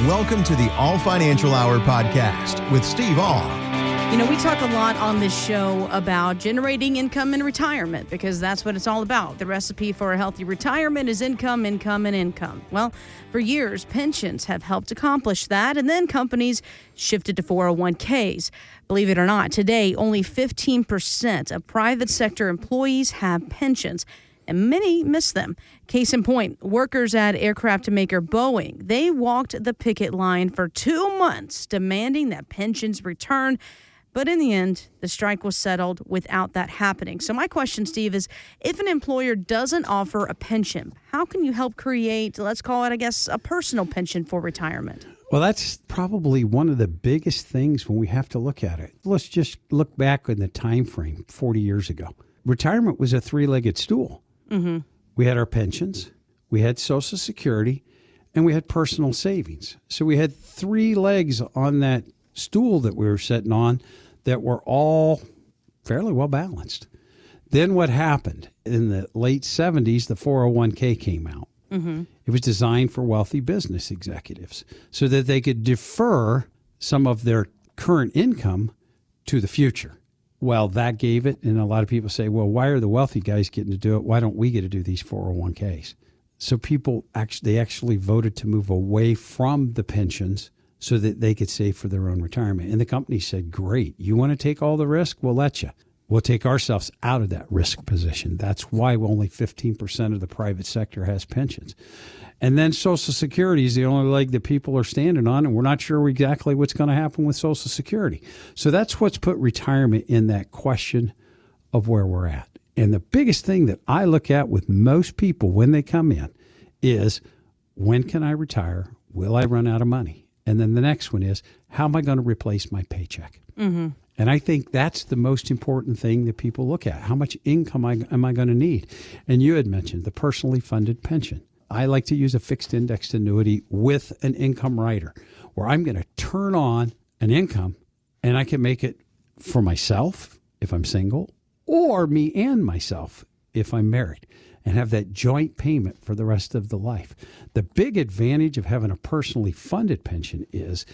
Welcome to the All Financial Hour podcast with Steve All. You know, we talk a lot on this show about generating income in retirement because that's what it's all about. The recipe for a healthy retirement is income, income, and income. Well, for years, pensions have helped accomplish that, and then companies shifted to 401ks. Believe it or not, today, only 15% of private sector employees have pensions, and many miss them. Case in point, workers at aircraft maker Boeing, they walked the picket line for 2 months demanding that pensions return. But in the end, the strike was settled without that happening. So my question, Steve, is if an employer doesn't offer a pension, how can you help create, let's call it, I guess, a personal pension for retirement? Well, that's probably one of the biggest things when we have to look at it. Let's just look back in the time frame 40 years ago. Retirement was a three-legged stool. Mm-hmm. We had our pensions, we had Social Security, and we had personal savings. So we had three legs on that stool that we were sitting on that were all fairly well balanced. Then what happened? In the late 70s, the 401k came out. Mm-hmm. It was designed for wealthy business executives so that they could defer some of their current income to the future. Well, that gave it, and a lot of people say, well, why are the wealthy guys getting to do it? Why don't we get to do these 401ks? So people actually voted to move away from the pensions so that they could save for their own retirement. And the company said, great, you want to take all the risk? We'll let you. We'll take ourselves out of that risk position. That's why only 15% of the private sector has pensions. And then Social Security is the only leg that people are standing on, and we're not sure exactly what's going to happen with Social Security. So that's what's put retirement in that question of where we're at. And the biggest thing that I look at with most people when they come in is, when can I retire? Will I run out of money? And then the next one is, how am I going to replace my paycheck? Mm-hmm. And I think that's the most important thing that people look at. How much income am I going to need? And you had mentioned the personally funded pension. I like to use a fixed indexed annuity with an income rider where I'm going to turn on an income and I can make it for myself if I'm single, or me and myself if I'm married, and have that joint payment for the rest of the life. The big advantage of having a personally funded pension is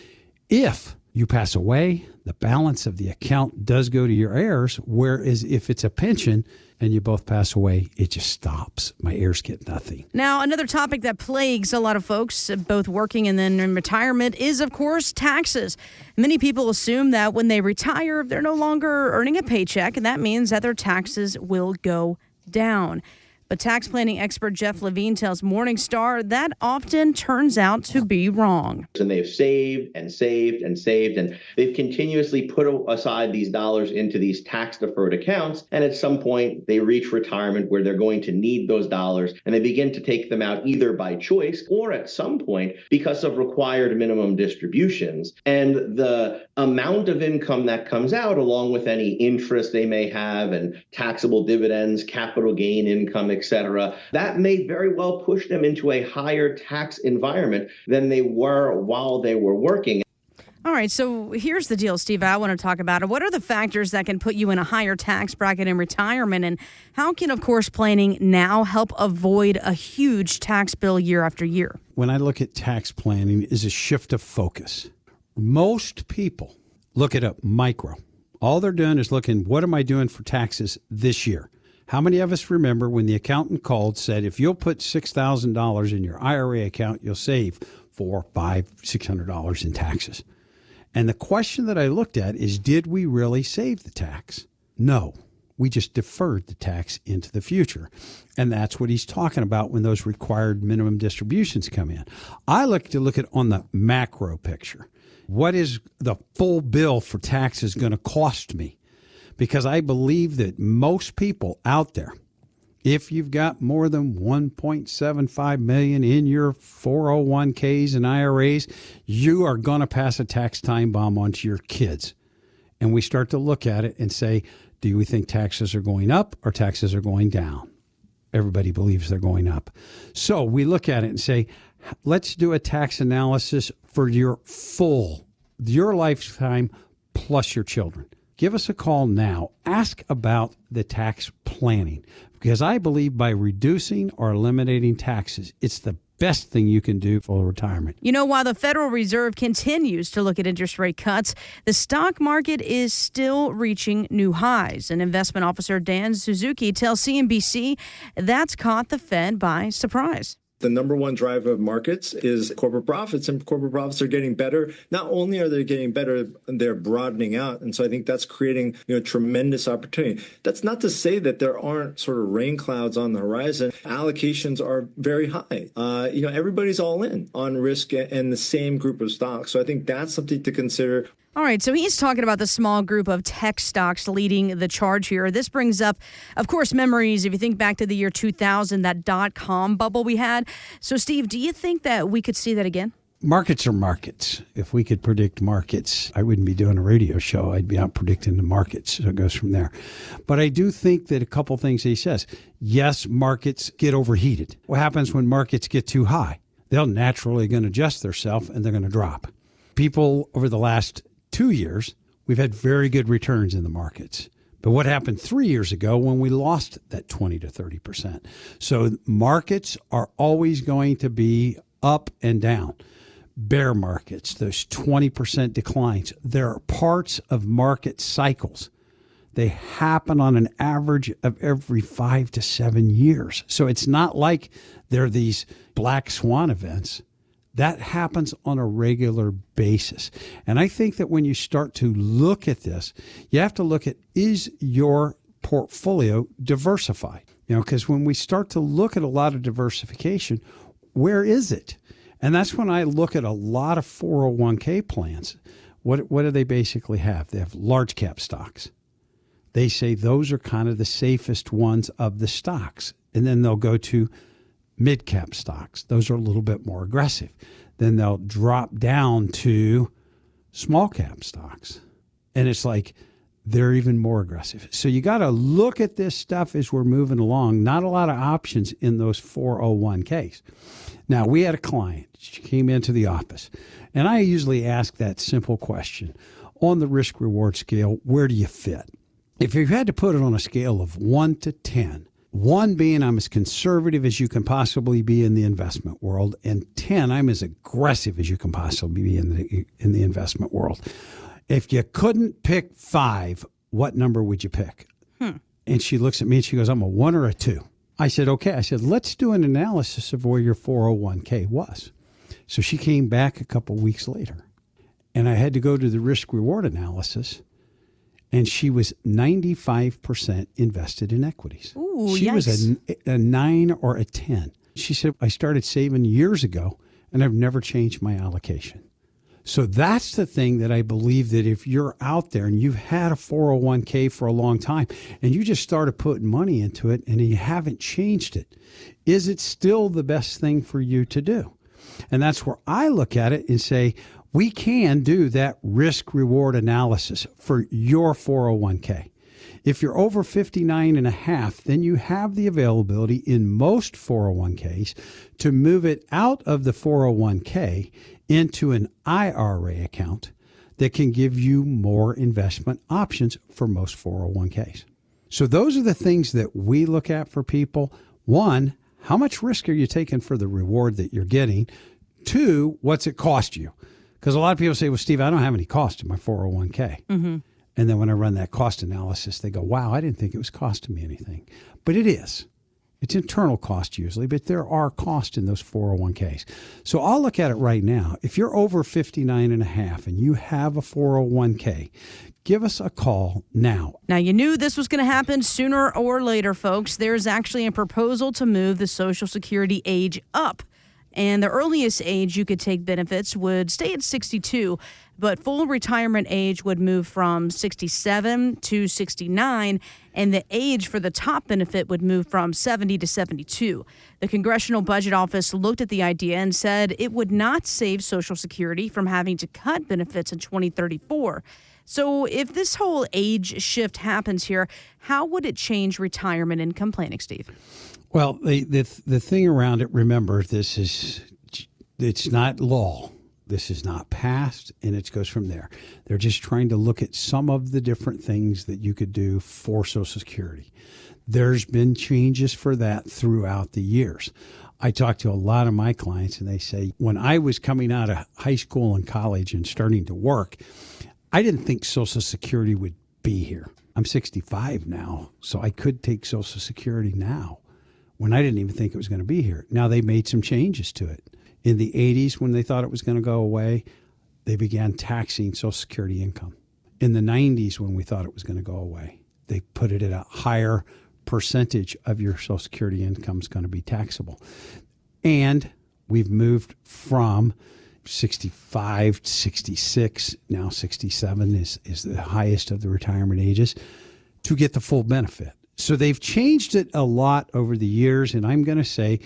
if you pass away, the balance of the account does go to your heirs, whereas if it's a pension and you both pass away, it just stops. My heirs get nothing. Now, another topic that plagues a lot of folks, both working and then in retirement, is, of course, taxes. Many people assume that when they retire, they're no longer earning a paycheck, and that means that their taxes will go down. But tax planning expert Jeff Levine tells Morningstar that often turns out to be wrong. And they've saved and saved and saved, and they've continuously put aside these dollars into these tax-deferred accounts. And at some point, they reach retirement where they're going to need those dollars, and they begin to take them out either by choice or at some point because of required minimum distributions. And the amount of income that comes out, along with any interest they may have and taxable dividends, capital gain income, etc., that may very well push them into a higher tax environment than they were while they were working. All right, so here's the deal, Steve, I want to talk about it. What are the factors that can put you in a higher tax bracket in retirement? And how can, of course, planning now help avoid a huge tax bill year after year? When I look at tax planning, is a shift of focus. Most people look at a micro. All they're doing is looking, what am I doing for taxes this year? How many of us remember when the accountant called, said, if you'll put $6,000 in your IRA account, you'll save $400, $500, $600 in taxes? And the question that I looked at is, did we really save the tax? No, we just deferred the tax into the future. And that's what he's talking about when those required minimum distributions come in. I like to look at on the macro picture. What is the full bill for taxes going to cost me? Because I believe that most people out there, if you've got more than $1.75 million in your 401ks and IRAs, you are going to pass a tax time bomb onto your kids. And we start to look at it and say, do we think taxes are going up or taxes are going down? Everybody believes they're going up. So we look at it and say, let's do a tax analysis for your lifetime plus your children. Give us a call now. Ask about the tax planning, because I believe by reducing or eliminating taxes, it's the best thing you can do for retirement. You know, while the Federal Reserve continues to look at interest rate cuts, the stock market is still reaching new highs. And investment officer Dan Suzuki tells CNBC that's caught the Fed by surprise. The number one driver of markets is corporate profits, and corporate profits are getting better. Not only are they getting better, they're broadening out. And so I think that's creating, tremendous opportunity. That's not to say that there aren't sort of rain clouds on the horizon. Allocations are very high. Everybody's all in on risk and the same group of stocks. So I think that's something to consider. All right, so he's talking about the small group of tech stocks leading the charge here. This brings up, of course, memories. If you think back to the year 2000, that dot-com bubble we had. So, Steve, do you think that we could see that again? Markets are markets. If we could predict markets, I wouldn't be doing a radio show. I'd be out predicting the markets. So it goes from there. But I do think that a couple things he says. Yes, markets get overheated. What happens when markets get too high? They're naturally going to adjust themselves and they're going to drop. People over the last 2 years, we've had very good returns in the markets. But what happened 3 years ago when we lost that 20 to 30%? So markets are always going to be up and down. Bear markets, those 20% declines, there are parts of market cycles. They happen on an average of every 5 to 7 years. So it's not like they're these black swan events. That happens on a regular basis. And I think that when you start to look at this, you have to look at, is your portfolio diversified? Because when we start to look at a lot of diversification, where is it? And that's when I look at a lot of 401k plans. What do they basically have? They have large cap stocks. They say those are kind of the safest ones of the stocks. And then they'll go to mid-cap stocks. Those are a little bit more aggressive. Then they'll drop down to small-cap stocks. And it's like they're even more aggressive. So you got to look at this stuff as we're moving along. Not a lot of options in those 401ks. Now, we had a client. She came into the office. And I usually ask that simple question. On the risk-reward scale, where do you fit? If you had to put it on a scale of 1 to 10, 1 being I'm as conservative as you can possibly be in the investment world, and 10, I'm as aggressive as you can possibly be in the investment world. If you couldn't pick 5, what number would you pick? And she looks at me and she goes, I'm a 1 or a 2. I said, okay. I said, let's do an analysis of where your 401k was. So she came back a couple weeks later, and I had to go to the risk-reward analysis. And she was 95% invested in equities. Ooh, she yikes. was a 9 or a 10. She said, I started saving years ago, and I've never changed my allocation. So that's the thing that I believe that if you're out there and you've had a 401k for a long time, and you just started putting money into it and you haven't changed it, is it still the best thing for you to do? And that's where I look at it and say, we can do that risk-reward analysis for your 401k. If you're over 59 and a half, then you have the availability in most 401ks to move it out of the 401k into an IRA account that can give you more investment options for most 401ks. So those are the things that we look at for people. 1, how much risk are you taking for the reward that you're getting? 2, what's it cost you? Because a lot of people say, well, Steve, I don't have any cost in my 401k. Mm-hmm. And then when I run that cost analysis, they go, wow, I didn't think it was costing me anything. But it is. It's internal cost usually, but there are costs in those 401ks. So I'll look at it right now. If you're over 59 and a half and you have a 401k, give us a call now. Now, you knew this was going to happen sooner or later, folks. There's actually a proposal to move the Social Security age up. And the earliest age you could take benefits would stay at 62, but full retirement age would move from 67 to 69, and the age for the top benefit would move from 70 to 72. The Congressional Budget Office looked at the idea and said it would not save Social Security from having to cut benefits in 2034. So if this whole age shift happens here, how would it change retirement income planning, Steve? Well, the thing around it, remember, it's not law. This is not passed, and it goes from there. They're just trying to look at some of the different things that you could do for Social Security. There's been changes for that throughout the years. I talk to a lot of my clients and they say, when I was coming out of high school and college and starting to work, I didn't think Social Security would be here. I'm 65 now, so I could take Social Security now when I didn't even think it was going to be here. Now they made some changes to it. In the 80s, when they thought it was going to go away, they began taxing Social Security income. In the 90s, when we thought it was going to go away, they put it at a higher percentage of your Social Security income is going to be taxable. And we've moved from 65 to 66, now 67 is the highest of the retirement ages, to get the full benefit. So they've changed it a lot over the years, and I'm going to say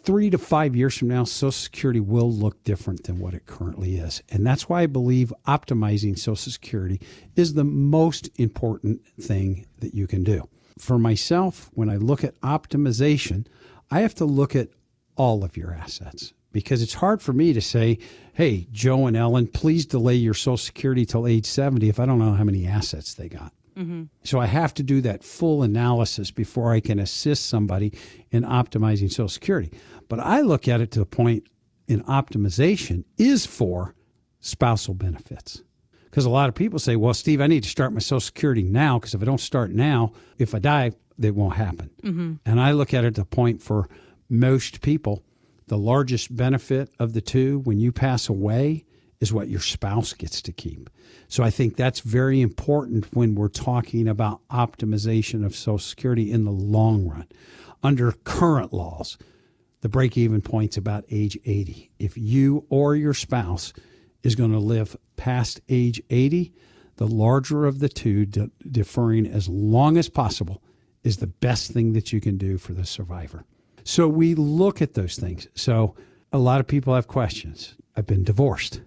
3 to 5 years from now, Social Security will look different than what it currently is. And that's why I believe optimizing Social Security is the most important thing that you can do. For myself, when I look at optimization, I have to look at all of your assets, because it's hard for me to say, hey, Joe and Ellen, please delay your Social Security till age 70 if I don't know how many assets they got. Mm-hmm. So I have to do that full analysis before I can assist somebody in optimizing Social Security. But I look at it to the point in optimization is for spousal benefits. Because a lot of people say, well, Steve, I need to start my Social Security now, because if I don't start now, if I die, it won't happen. Mm-hmm. And I look at it to the point for most people, the largest benefit of the two when you pass away is what your spouse gets to keep. So I think that's very important when we're talking about optimization of Social Security in the long run. Under current laws, the break-even point's about age 80. If you or your spouse is going to live past age 80, the larger of the two, deferring as long as possible, is the best thing that you can do for the survivor. So we look at those things. So a lot of people have questions. I've been divorced.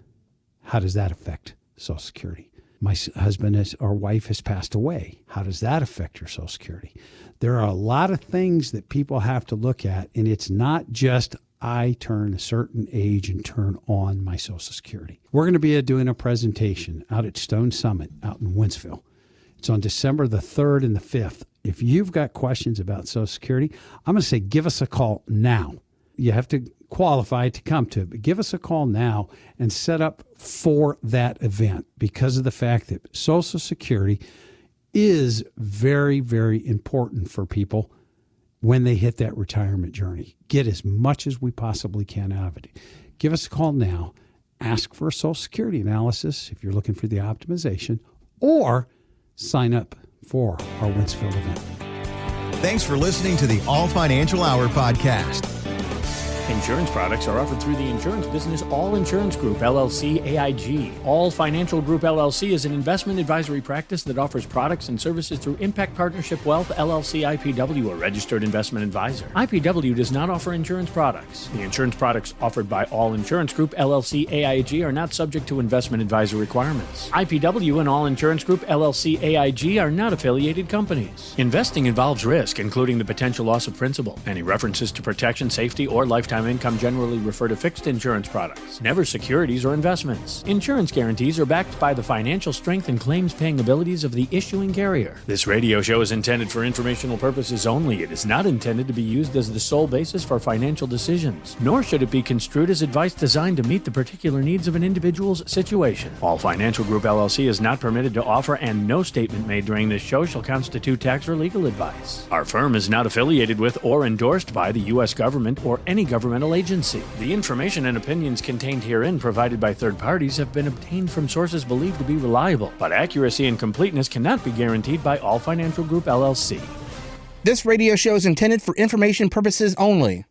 How does that affect Social Security? My husband or wife has passed away. How does that affect your Social Security? There are a lot of things that people have to look at, and it's not just I turn a certain age and turn on my Social Security. We're going to be doing a presentation out at Stone Summit out in Wentzville. It's on December the 3rd and the 5th. If you've got questions about Social Security, I'm going to say give us a call now. You have to qualify to come to it, but give us a call now and set up for that event, because of the fact that Social Security is very, very important for people when they hit that retirement journey. Get as much as we possibly can out of it. Give us a call now. Ask for a Social Security analysis if you're looking for the optimization, or sign up for our Wentzville event. Thanks for listening to the All Financial Hour podcast. Insurance products are offered through the insurance business All Insurance Group, LLC, AIG. All Financial Group, LLC is an investment advisory practice that offers products and services through Impact Partnership Wealth, LLC, IPW, a registered investment advisor. IPW does not offer insurance products. The insurance products offered by All Insurance Group, LLC, AIG are not subject to investment advisor requirements. IPW and All Insurance Group, LLC, AIG are not affiliated companies. Investing involves risk, including the potential loss of principal. Any references to protection, safety, or lifetime income generally refer to fixed insurance products, never securities or investments. Insurance guarantees are backed by the financial strength and claims-paying abilities of the issuing carrier. This radio show is intended for informational purposes only. It is not intended to be used as the sole basis for financial decisions, nor should it be construed as advice designed to meet the particular needs of an individual's situation. All Financial Group, LLC is not permitted to offer, and no statement made during this show shall constitute tax or legal advice. Our firm is not affiliated with or endorsed by the U.S. government or any governmental agency. The information and opinions contained herein provided by third parties have been obtained from sources believed to be reliable, but accuracy and completeness cannot be guaranteed by All Financial Group, LLC. This radio show is intended for information purposes only.